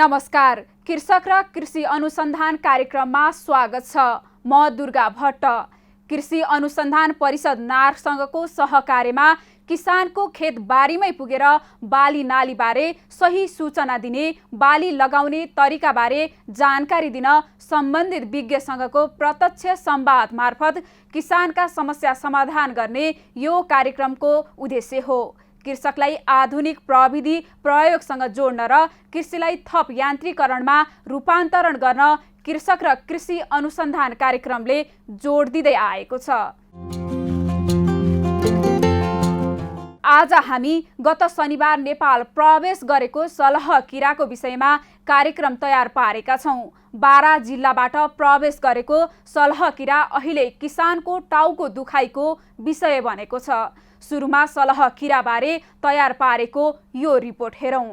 नमस्कार, कृषक र कृषि अनुसन्धान कार्यक्रममा स्वागत छ। म दुर्गा भट्ट। कृषि अनुसन्धान परिषद नारसँगको सहकार्यमा किसानको खेत बारीमै पुगेर बाली नाली बारे सही सूचना दिने, बाली लगाउने तरिका बारे जानकारी दिन सम्बन्धित विज्ञसँगको प्रत्यक्ष संवाद मार्फत किसानका समस्या समाधान गर्ने यो कार्यक्रमको उद्देश्य हो। कृषकलाई आधुनिक प्रविधि प्रयोगसँग जोड्न र कृषिलाई थप यान्त्रिकरणमा रूपान्तरण गर्न कृषक र कृषि अनुसन्धान कार्यक्रमले जोड दिँदै आएको छ। आज हामी गत शनिबार नेपाल प्रवेश गरेको सलह किराको विषयमा कार्यक्रम तयार पारेका छौं। बारा जिल्लाबाट प्रवेश गरेको सलह किरा अहिले किसानको टाउको दुखाइको विषय बनेको छ। सुरुमा सलह किरा बारे तयार पारेको यो रिपोर्ट हेरौं।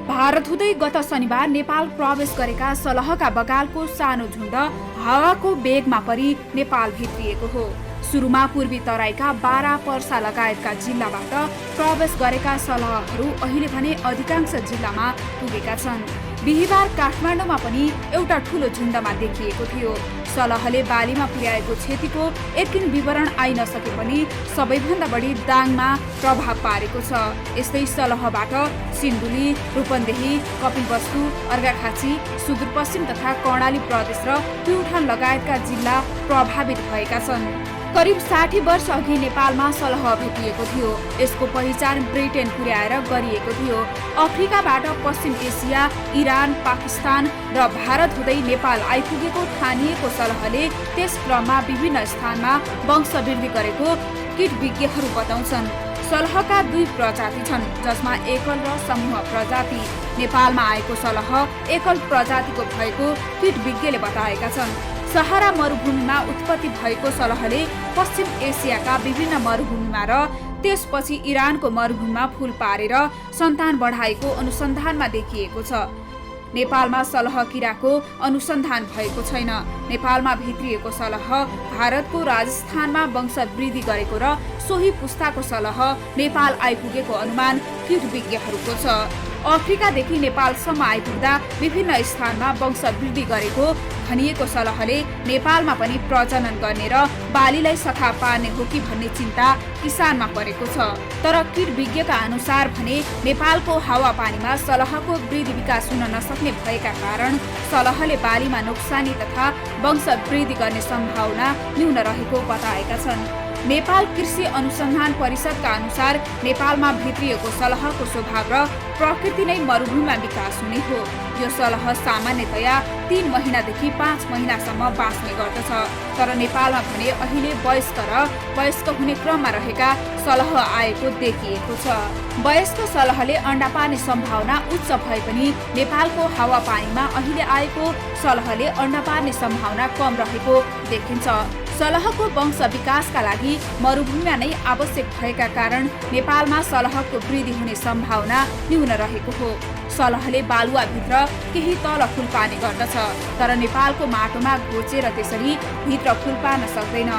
भारत हुँदै गत शनिबार नेपाल प्रवेश गरेका सलहका बगालको सानो झुण्ड हावाको बेगमा परि नेपाल भित्रिएको हो। सुरुमा पूर्वी तराईका बारा, पर्सा लगायतका जिल्लाबाट प्रवेश गरेका सलहहरू अहिले भने अधिकांश जिल्लामा पुगेका छन्। बिहिबार काठमाडौँमा पनि एउटा ठूलो झुण्डमा देखिएको थियो। सलहले बालीमा पुर्याएको क्षतिको एकिन विवरण आइ नसके पनि सबैभन्दा बढी दाङमा प्रभाव पारेको छ। यस्तै सलहबाट सिन्धुली, रूपन्देही, कपिलवस्तु, अर्घाखाँची, सुदूरपश्चिम तथा कर्णाली प्रदेश र प्युठान लगायतका जिल्ला प्रभावित भएका छन्। करिब 60 वर्ष अघि नेपालमा सलह भेटिएको थियो। यसको पहिचान ब्रिटेन पुर्याएर गरिएको थियो। अफ्रिकाबाट पश्चिम एसिया, इरान, पाकिस्तान र भारत हुँदै नेपाल आइपुगेको ठानिएको सलहले त्यस क्रममा विभिन्न स्थानमा वंशवृद्धि गरेको कीटविज्ञहरू बताउँछन्। सलहका 2 प्रजाति छन्, जसमा एकल र समूह प्रजाति। नेपालमा आएको सलह एकल प्रजातिको भएको कीटविज्ञले बताएका छन्। सहारा मरुभूमिमा उत्पत्ति भएको सलहले पश्चिम एसियाका विभिन्न मरुभूमिमा र त्यसपछि इरानको मरुभूमिमा फूल पारेर सन्तान बढाएको अनुसन्धानमा देखिएको छ। नेपालमा सलह किराको अनुसन्धान भएको छैन। नेपालमा भित्रिएको सलह भारतको राजस्थानमा वंशवृद्धि गरेको र सोही पुस्ताको सलह नेपाल आइपुगेको अनुमान कीटविज्ञहरूको छ। अफ्रिकादेखि नेपालसम्म आइपुग्दा विभिन्न स्थानमा वंशवृद्धि गरेको भनिएको सलहले नेपालमा पनि प्रजनन गर्ने र बालीलाई सखा पार्ने हो कि भन्ने चिन्ता किसानमा परेको छ। तर कीटविज्ञका अनुसार भने नेपालको हावापानीमा सलहको वृद्धि विकास हुन नसक्ने भएका कारण सलहले बालीमा नोक्सानी तथा वंशवृद्धि गर्ने सम्भावना न्यून रहेको बताएका छन्। नेपाल कृषि अनुसन्धान परिषदका अनुसार नेपालमा भित्रिएको सलहको स्वभाव र प्रकृति नै मरुभूमिमा विकास हुने हो। यो सलह सामान्यतया 3 महिनादेखि 5 महिनासम्म बाँच्ने गर्दछ। तर नेपालमा भने अहिले वयस्क हुने क्रममा रहेका सलह आएको देखिएको छ। वयस्क सलहले अण्डा पार्ने सम्भावना उच्च भए पनि नेपालको हावापानीमा अहिले आएको सलहले अण्डा पार्ने सम्भावना कम रहेको देखिन्छ। सलहको वंश विकासका लागि मरुभूमिमा नै आवश्यक भएका कारण नेपालमा सलहको वृद्धि हुने सम्भावना न्यून रहेको हो। सलहले बालुवाभित्र केही तल फूल पार्ने गर्दछ, तर नेपालको माटोमा घोचेर त्यसरी भित्र फूल पार्न सक्दैन।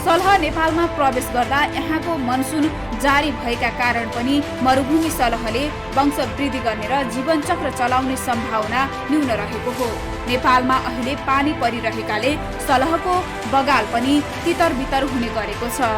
सलह नेपालमा प्रवेश गर्दा यहाँको मनसुन जारी भएका कारण पनि मरुभूमि सलहले वंशवृद्धि गर्ने र जीवनचक्र चलाउने सम्भावना न्यून रहेको हो। नेपालमा अहिले पानी परिरहेकाले सलहको बगाल पनि तितर बितर हुने गरेको छ।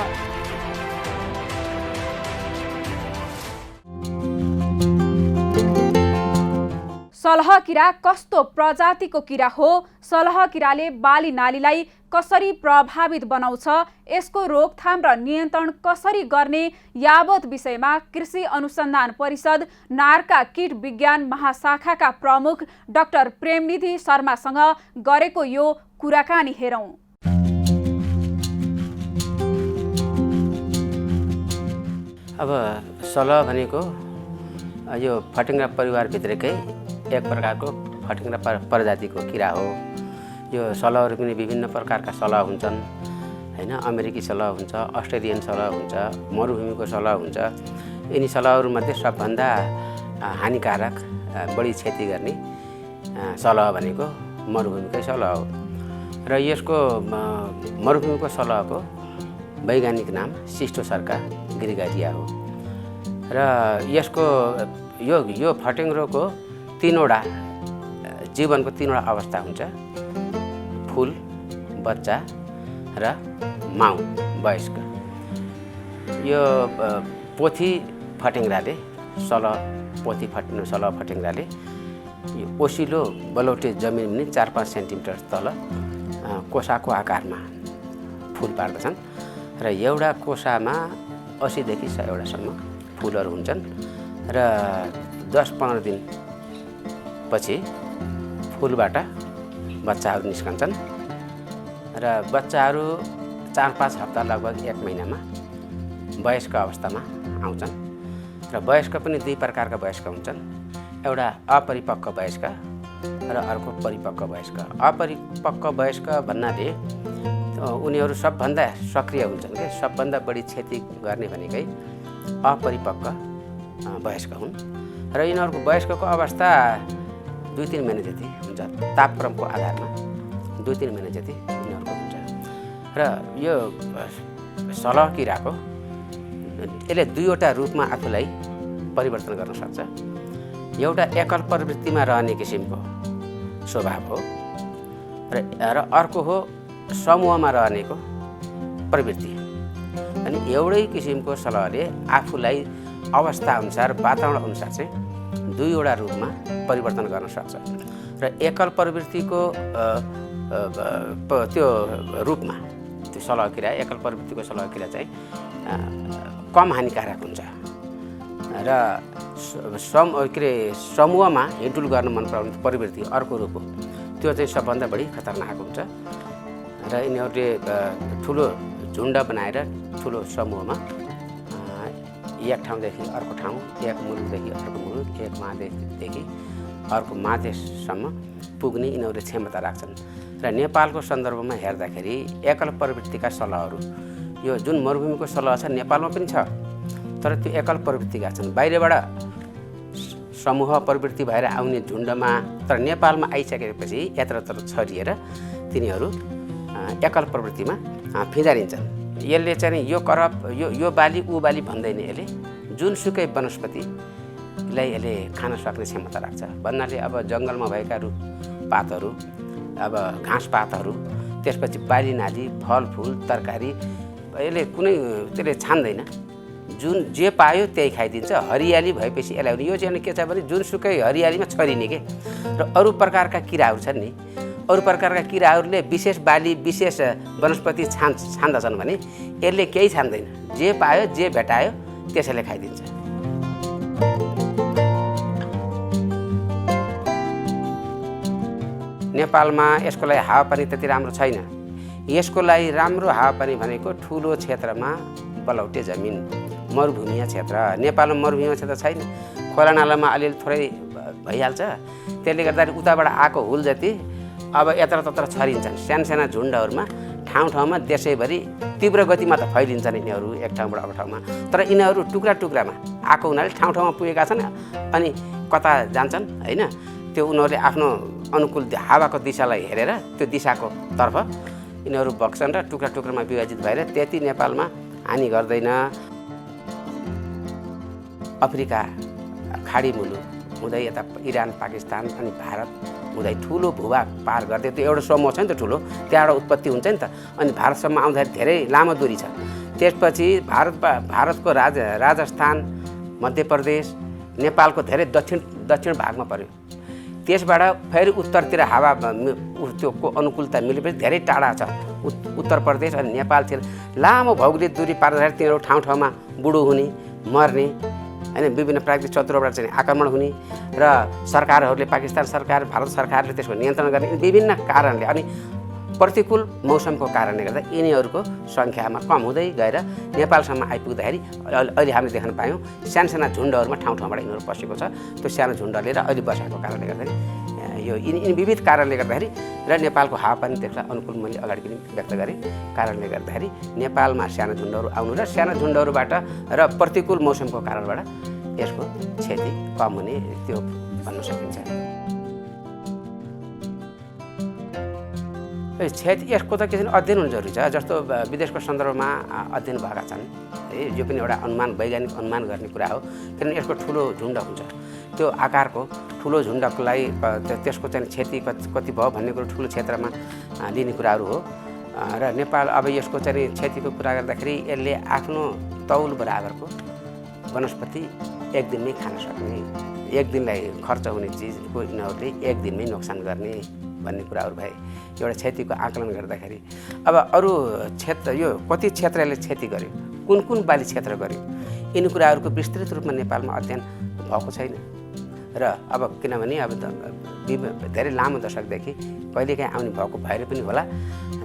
सलह किरा कस्तो प्रजातिको किरा हो? सलह किराले बाली नालीलाई कसरी प्रभावित बनाउँछ? यसको रोकथाम र नियन्त्रण कसरी गर्ने यावत विषयमा कृषि अनुसन्धान परिषद नारका कीट विज्ञान महाशाखाका प्रमुख डाक्टर प्रेमनिधि शर्मासँग गरेको यो कुराकानी हेरौं। अब सलह भनेको यो फटेङ्ग्रा परिवारभित्रकै एक प्रकारको फटेङ्ग्रा प्रजातिको किरा हो। यो सलहहरू पनि विभिन्न प्रकारका सलह हुन्छन् हैन। अमेरिकी सलह हुन्छ, अस्ट्रेलियन सलह हुन्छ, मरुभूमिको सलह हुन्छ। यिनी सलहहरूमध्ये सबभन्दा हानिकारक, बढी क्षति गर्ने सलह भनेको मरुभूमिकै सलह हो। र यसको मरुभूमिको सलहको वैज्ञानिक नाम सिस्टोसर्का ग्रिगारिया हो र यसको यो फटेङ्ग्रोको 3वटा जीवनको 3वटा अवस्था हुन्छ, फुल, बच्चा र माउ वयस्क। यो पोथी फटेङ्ग्राले सलह फटेङ्ग्राले यो ओसिलो बलौटे जमिन पनि 4-5 सेन्टिमिटर तल कोसाको आकारमा फुल पार्दछन् र एउटा कोसामा 80 देखि 100वटासम्म फुलहरू हुन्छन् र 10-15 दिनपछि फुलबाट बच्चाहरू निस्कन्छन् र बच्चाहरू 4-5 हप्ता लगभग 1 महिनामा वयस्क अवस्थामा आउँछन् र वयस्क पनि 2 प्रकारका वयस्क हुन्छन्, एउटा अपरिपक्व वयस्क र अर्को परिपक्व वयस्क। अपरिपक्व वयस्क भन्नाले उनीहरू सबभन्दा सक्रिय हुन्छन् के, सबभन्दा बढी क्षति गर्ने भनेकै अपरिपक्व वयस्क हुन् र यिनीहरूको वयस्कको अवस्था 2-3 महिना जति हुन्छ, तापक्रमको आधारमा 2-3 महिना जति यिनीहरूको हुन्छ र यो सलह किराको यसले 2वटा रूपमा आफूलाई परिवर्तन गर्न सक्छ। एउटा एकल प्रवृत्तिमा रहने किसिमको स्वभाव हो र अर्को हो समूहमा रहनेको प्रवृत्ति। अनि एउटै किसिमको सलहले आफूलाई अवस्था अनुसार, वातावरण अनुसार चाहिँ 2वटा रूपमा परिवर्तन गर्न सक्छ र एकल प्रवृत्तिको त्यो रूपमा त्यो सलह क्रिया, एकल प्रवृत्तिको सलह क्रिया चाहिँ कम हानिकारक हुन्छ र समूहमा हिँडुल गर्न मन पराउने प्रवृत्ति अर्को रूप हो, त्यो चाहिँ सबभन्दा बढी खतरनाक हुन्छ र यिनीहरूले ठुलो झुन्ड बनाएर ठुलो समूहमा एक ठाउँदेखि अर्को ठाउँ, एक मुलुकदेखि अर्को मुलुक, एक महादेशदेखि अर्को महादेशसम्म पुग्ने यिनीहरूले क्षमता राख्छन् र नेपालको सन्दर्भमा हेर्दाखेरि एकल प्रवृत्तिका सलहहरू, यो जुन मरुभूमिको सलह छ नेपालमा पनि छ, तर त्यो एकल प्रवृत्तिका छन्, बाहिरबाट समूह प्रवृत्ति भएर आउने झुन्डमा, तर नेपालमा आइसकेपछि यत्रत्र छरिएर तिनीहरू एकल प्रवृत्तिमा फिँजारिन्छन्। यसले चाहिँ यो बाली ऊ बाली भन्दैन, यसले जुनसुकै वनस्पतिलाई यसले खान सक्ने क्षमता राख्छ भन्नाले अब जङ्गलमा भएका रुख पातहरू, अब घाँस पातहरू, त्यसपछि बाली नाली, फलफुल, तरकारी, यसले त्यसले छान्दैन, जुन जे पायो त्यही खाइदिन्छ। हरियाली भएपछि यसलाई यो चाहिँ के छ भने जुनसुकै हरियालीमा छरिने के र अरू प्रकारका किराहरू छन् नि, अरू प्रकारका किराहरूले विशेष बाली, विशेष वनस्पति छान्दछन् भने यसले केही छान्दैन, जे पायो जे भेटायो त्यसैले खाइदिन्छ। नेपालमा यसको लागि हावापानी त्यति राम्रो छैन। यसको लागि राम्रो हावापानी भनेको ठुलो क्षेत्रमा बलौटे जमिन, मरुभूमिया क्षेत्र। नेपालमा मरुभूमिया क्षेत्र छैन, खोलानालामा अलिअलि थोरै भइहाल्छ, त्यसले गर्दाखेरि उताबाट आएको हुल जति अब यत्रतत्र छरिन्छन् साना झुन्डहरूमा, ठाउँ देशैभरि तीव्र गतिमा त फैलिन्छन् यिनीहरू एक ठाउँबाट अर्को ठाउँमा, तर यिनीहरू टुक्रा टुक्रामा आएको हुनाले ठाउँमा पुगेका छन् अनि कता जान्छन् होइन, त्यो उनीहरूले आफ्नो अनुकूल हावाको दिशालाई हेरेर त्यो दिशाको तर्फ यिनीहरू बग्छन् र टुक्रा टुक्रामा विभाजित भएर त्यति नेपालमा हानि गर्दैन। अफ्रिका खाडी मुलुक हुँदै यता इरान, पाकिस्तान अनि भारत हुँदै ठुलो भूभाग पार गर्दै त्यो एउटा समूह छ नि त ठुलो, त्यहाँबाट उत्पत्ति हुन्छ नि त, अनि भारतसम्म आउँदाखेरि धेरै लामो दूरी छ। त्यसपछि भारतको राजस्थान, मध्य प्रदेश, नेपालको धेरै दक्षिण भागमा पर्यो। त्यसबाट फेरि उत्तरतिर हावा त्योको अनुकूलता मिलेपछि धेरै टाढा छ उत्तर प्रदेश अनि नेपालतिर। लामो भौगोलिक दूरी पार्दाखेरि तिनीहरू ठाउँमा बुढो हुने, मर्ने होइन, विभिन्न प्राकृतिक शत्रुबाट चाहिँ आक्रमण हुने र सरकारहरूले, पाकिस्तान सरकार, भारत सरकारले त्यसको नियन्त्रण गर्ने विभिन्न कारणले अनि प्रतिकूल मौसमको कारणले गर्दा यिनीहरूको सङ्ख्यामा कम हुँदै गएर नेपालसम्म आइपुग्दाखेरि अहिले हामीले देख्न पायौँ साना झुन्डहरूमा ठाउँबाट यिनीहरू पसेको छ। त्यो सानो झुन्डले र अहिले बसाएको कारणले गर्दाखेरि यो यिनी विविध कारणले गर्दाखेरि र नेपालको हावापानी त्यसलाई अनुकूल मैले अगाडि पनि व्यक्त गरेँ, कारणले गर्दाखेरि नेपालमा सानो झुन्डहरू आउनु र सानो झुन्डहरूबाट र प्रतिकूल मौसमको कारणबाट यसको क्षति कम हुने त्यो भन्न सकिन्छ। क्षति यसको त के छ अध्ययन हुनु जरुरी छ। जस्तो विदेशको सन्दर्भमा अध्ययन भएका छन् है, यो पनि एउटा अनुमान वैज्ञानिक अनुमान गर्ने कुरा हो। किनभने यसको ठुलो झुन्ड हुन्छ, त्यो आकारको ठुलो झुन्डको लागि त्यसको चाहिँ क्षति कति भयो भन्ने कुरो ठुलो क्षेत्रमा लिने कुराहरू हो। र नेपाल अब यसको चाहिँ क्षतिको कुरा गर्दाखेरि यसले आफ्नो तौल बराबरको वनस्पति एक दिनमै खान सक्ने, एक दिनलाई खर्च हुने चिजको यिनीहरूले एक दिनमै नोक्सान गर्ने भन्ने कुराहरू भए एउटा क्षतिको आकलन गर्दाखेरि। अब अरू क्षेत्र यो कति क्षेत्रले क्षति गर्यो, कुन कुन बाली क्षेत्र गर्यो, यिनी कुराहरूको विस्तृत रूपमा नेपालमा अध्ययन भएको छैन। र अब किनभने अब धेरै लामो दशकदेखि कहिलेकाहीँ आउने भएको भएर पनि होला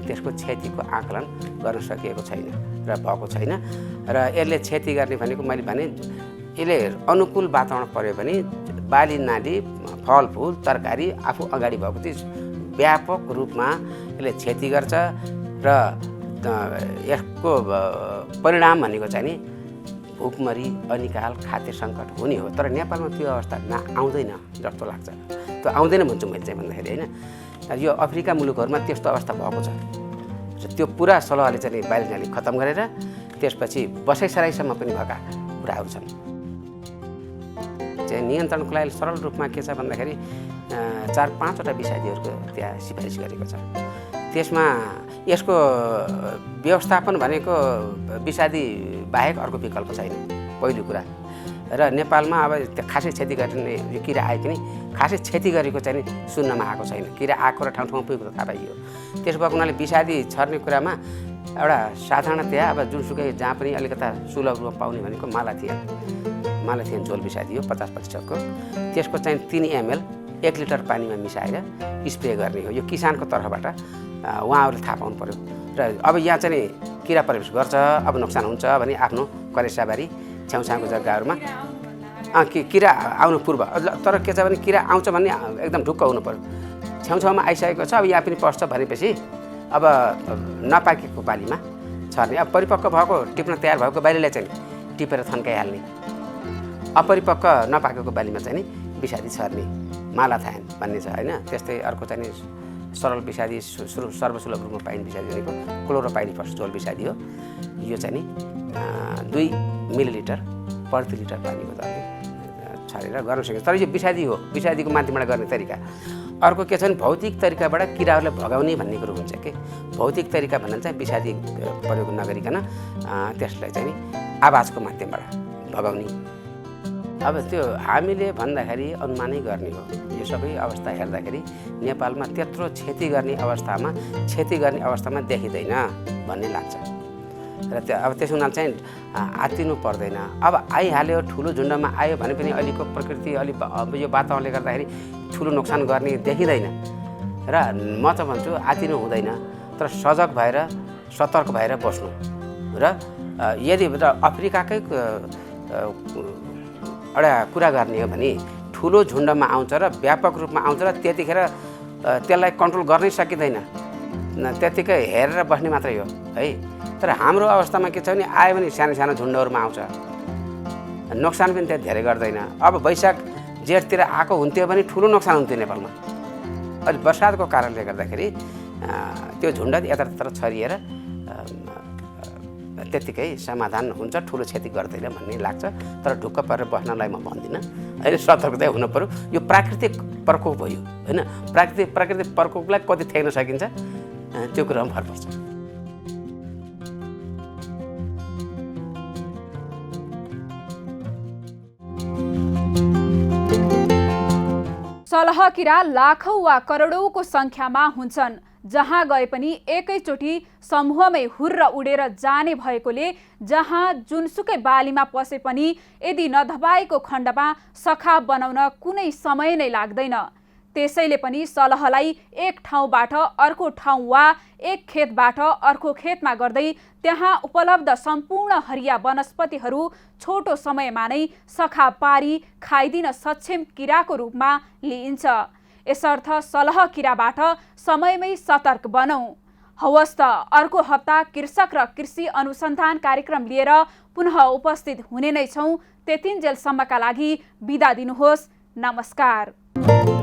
त्यसको क्षतिको आकलन गर्न सकिएको छैन र भएको छैन। र यसले क्षति गर्ने भनेको मैले भने यसले अनुकूल वातावरण पर्यो भने बाली नाली फलफुल तरकारी आफू अगाडि भएको चिज व्यापक रूपमा यसले क्षति गर्छ। र यसको परिणाम भनेको चाहिँ नि भुकमरी अनिकाल खाद्य सङ्कट हुने हो। तर नेपालमा त्यो अवस्था आउँदैन जस्तो लाग्छ, त्यो आउँदैन भन्छु मैले चाहिँ भन्दाखेरि होइन। यो अफ्रिका मुलुकहरूमा त्यस्तो अवस्था भएको छ। त्यो पुरा सलहले चाहिँ बाली नाली खत्तम गरेर त्यसपछि बसाइसराईसम्म पनि भएका कुराहरू छन्। चाहिँ नियन्त्रणको लागि सरल रूपमा के छ भन्दाखेरि 4-5वटा विषादीहरूको त्यहाँ सिफारिस गरेको छ। त्यसमा यसको व्यवस्थापन भनेको विषादी बाहेक अर्को विकल्प छैन पहिलो कुरा। र नेपालमा अब खासै क्षति गर्ने यो किरा आए पनि खासै क्षति गरेको चाहिँ सुन्नमा आएको छैन। किरा आएको र ठाउँ ठाउँमा पुगेको थाहा पाइयो। त्यसो भएको हुनाले विषादी छर्ने कुरामा एउटा साधारणतया अब जुनसुकै जहाँ पनि अलिकता सुलभ रूपमा पाउने भनेको मालाथियन झोल विषादी हो 50% को। त्यसको चाहिँ 3 ml 1 लिटर पानीमा मिसाएर स्प्रे गर्ने हो। यो किसानको तर्फबाट उहाँहरूले थाहा पाउनु पर्यो। र अब यहाँ चाहिँ किरा प्रवेश गर्छ, अब नोक्सान हुन्छ भने आफ्नो करेसाबारी छेउछाउको जग्गाहरूमा किरा आउनु पूर्व, तर के छ भने किरा आउँछ भने एकदम ढुक्क हुनु पर्यो। छेउछाउमा आइसकेको छ, अब यहाँ पनि पर्छ भनेपछि अब नपाकेको बालीमा छर्ने। अब परिपक्व भएको टिप्न तयार भएको बालीलाई चाहिँ टिपेर थन्काइहाल्ने, अपरिपक्व नपाकेको बालीमा चाहिँ विषादी छर्ने मालाथायन भन्ने छ होइन। त्यस्तै अर्को चाहिँ सरल विषादी सर्वसुलभ रूपमा पाइने विषादी भनेको क्लोरोपाइरिफस झोल विषादी हो। यो चाहिँ 2 मिलिलिटर प्रति लिटर पानीको दरले छरेर गर्न सकिन्छ। तर यो विषादी हो, विषादीको माध्यमबाट गर्ने तरिका। अर्को के छ भने भौतिक तरिकाबाट किराहरूलाई भगाउने भन्ने कुरो हुन्छ कि भौतिक तरिका भन्दा चाहिँ विषादी प्रयोग नगरिकन त्यसलाई चाहिँ आवाजको माध्यमबाट भगाउने। अब त्यो हामीले भन्दाखेरि अनुमानै गर्ने हो। यो सबै अवस्था हेर्दाखेरि नेपालमा त्यत्रो क्षति गर्ने अवस्थामा देखिँदैन भन्ने लाग्छ। र त्यो अब त्यसो हुनाले चाहिँ आत्तिनु पर्दैन। अब आइहाल्यो ठुलो झुन्डमा आयो भने पनि अहिलेको प्रकृति यो वातावरणले गर्दाखेरि ठुलो नोक्सान गर्ने देखिँदैन। र म त भन्छु आत्तिनु हुँदैन, तर सजग भएर सतर्क भएर बस्नु। र यदि अफ्रिकाकै एउटा कुरा गर्ने हो भने ठुलो झुन्डमा आउँछ र व्यापक रूपमा आउँछ र त्यतिखेर त्यसलाई कन्ट्रोल गर्नै सकिँदैन, त्यतिकै हेरेर बस्ने मात्रै हो है। तर हाम्रो अवस्थामा के छ भने आयो भने सानो सानो झुन्डहरूमा आउँछ, नोक्सान पनि त्यहाँ धेरै गर्दैन। अब वैशाख जेठतिर आएको हुन्थ्यो भने ठुलो नोक्सान हुन्थ्यो नेपालमा। अहिले बर्सातको कारणले गर्दाखेरि त्यो झुन्ड यतातर छरिएर त्यतिकै समाधान हुन्छ, ठुलो क्षति गर्दैन भन्ने लाग्छ। तर ढुक्क परेर बस्नलाई म भन्दिनँ होइन, सतर्कता हुनु पर्यो। यो प्राकृतिक प्रकोप भयो होइन, प्राकृतिक प्रकोपलाई कति थ्याक्न सकिन्छ त्यो कुरामा भर पर्छ। सलह किरा लाखौं वा करोडौंको संख्यामा हुन्छन्। जहाँ गए पनि एकैचोटि समूहमै हुर्र उडेर जाने भएकोले जहाँ जुनसुकै बालीमा पसे पनि यदि नधबाएको खण्डमा सखा बनाउन कुनै समय नै लाग्दैन। त्यसैले पनि सलहलाई एक ठाउँबाट अर्को ठाउँ वा एक खेतबाट अर्को खेतमा गर्दै त्यहाँ उपलब्ध सम्पूर्ण हरिया वनस्पतिहरू छोटो समयमा नै सखा पारी खाइदिन सक्षम किराको रूपमा लिइन्छ। यसर्थ सलह किराबाट समयमै सतर्क बनौं। हवस् त अर्को हप्ता कृषक र कृषि अनुसन्धान कार्यक्रम लिएर पुनः उपस्थित हुने नै छौं। त्यतिन्जेलसम्मका लागि बिदा दिनुहोस्। नमस्कार।